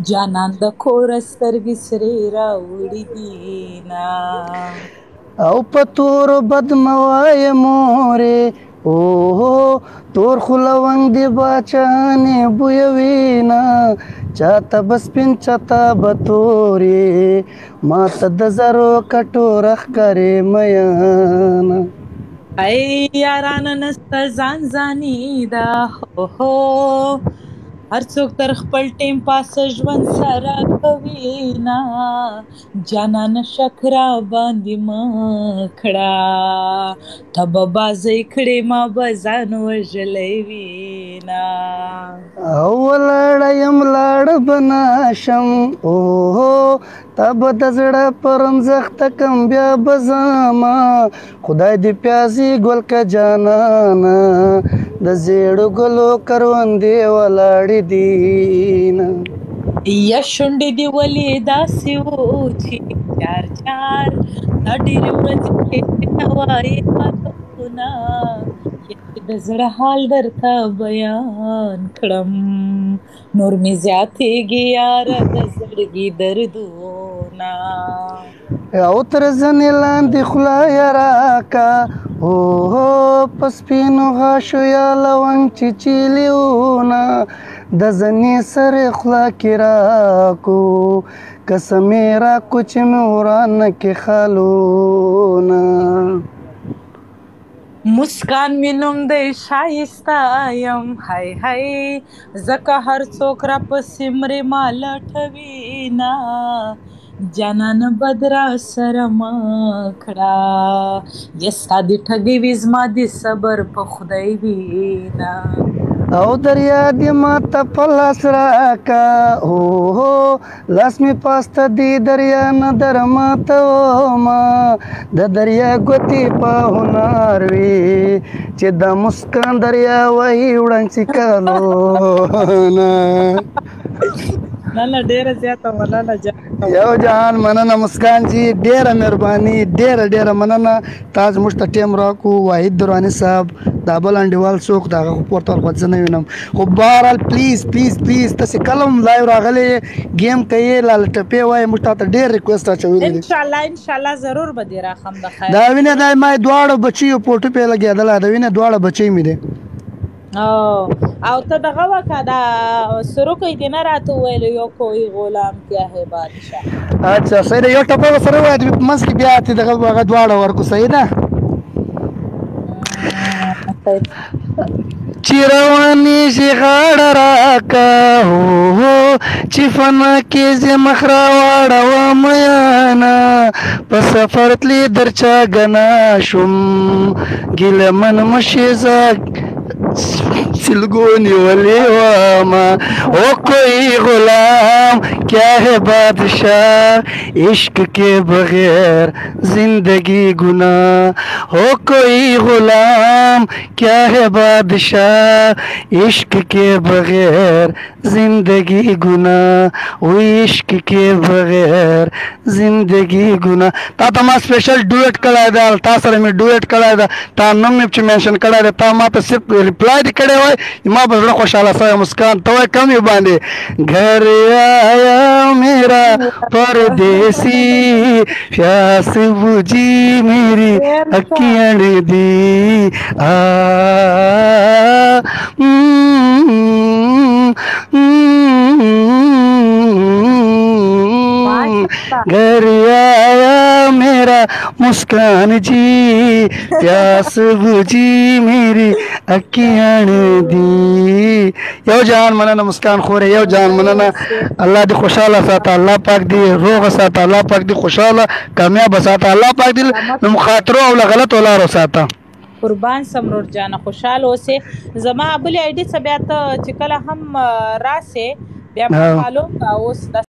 جانان د کور سترګې سرې راوړي دينا او په تور بد موای مورې اوهو تور خو لونګ دی باچانې بویوینا چاته به سپین چاته به تورې ماته د زرو کټوره ښکارې میانه ای یارانه نسته ځان ځاني ده هو هر څوک تر خپل ټیم پاسه ژوند سره کوي نه جانانه شک را باندې مه کړه ته به بازۍ کړې ما به ځان وژلی وینا او ولاړه یم لاړه به ناشم اوهو تا به د زړه پر مځخته کم بیا به ځمه خدای دې پیازي ګل که جانانه د زیړو ګلو کروندې ولاړې دینه یا شونډې دې ولې داسې وو چې چار چار دا ډېرې ورځې کېږي ته وایې ماتونه د زړه حال درته بیان کړم نور مې زیاتېږي یاره د زړګي دردونه او تر زنې لاندې خوله یې راکه اوهو په سپینو غاشو یا لونګ چیچیلیونه د زنې سرې خوله کې راکو قسم یې راکو چې مې ورانه کې خالونه مسکان مې نوم دی ښایسته یم هی هی ځکه هر څوک راپسې مرې ما لټوي نه جانانه بد را سره مه کړه یا ستا دې ټګې وي زما دې صبر په خدای وي نه او دریا دې ماته په لاس راکه اوهو لاس مې پاسته دې دریا نه در ماتومه د دریا ګوتې په هنر وي چې د مسکان دریا وهي وړاندې سیکالونه نه ډېره زیاته مننه یو جهان مننه مسکان جی ډېره مهرباني ډېره مننه تا زموږ ته ټیم راکو واحد دراني صاحب دا بل انډیوال څوک د هغه خو پورته ورخوت زه نه وینم خو بهرحال پلیز تاسې کله هم لایو راغلی ګیم کوې لاله ټپې وایې موږ تا ته ډېر ریکویسټ اچولی دی انشاءالله ضرور به دې راخم د خیر دا وینې دا ما دواړو بچیو پوټو پې لګېدله د وینې دواړه بچی مې دی او ته دغه وکړه دا سروکی دې نه راته وویلو یو کوئی غلام کیا ہے بادشاه اچھا صحیح ده یو ټپه به سره ووایه منځ کې بیا تې دغه هغه دواړه ورکو صحیح ده چې روانېږي غاړه راکه هو چې فنا کې زه مخ راواړوه میانه په سفر تلې در چا ګنا شوم ګیلمن مشې زه سلگونی ولی واما او کوئی غلام کیا ہے بادشاہ عشق کے بغیر زندگی گناہ ہو کوئی غلام کیا ہے بادشاہ عشق کے بغیر زندگی گناہ وہ عشق کے بغیر زندگی گناہ تا ته ما سپیشل ډویټ کړی دی تا سره مې ډویټ کړی دی تا نوم مې چې مینشن کړی دی تا ما ته صرف ریپلای دې کړی وای ما به زړه خوشحاله شوی مسکان ته وایې کم یې باندې گھر آیا میرا پردیسی پیاس بجھی میری اکیاں دی گھر آیا میرا مسکان جی پیاس بجھی میری اکیاں دی یو جان مننه مسکان خورې یو جان مننه الله دې خوشحاله ساته الله پاک دې روغ ساته الله پاک دې خوشحاله کامیاب ساته الله پاک دې له مخاطرو او له غلطو لارو ساته قربان سمرور جانه خوشحاله اوسې زما بلې آی ډي څه بیا ته چې کله هم راسې بیا ما فالو کا اوس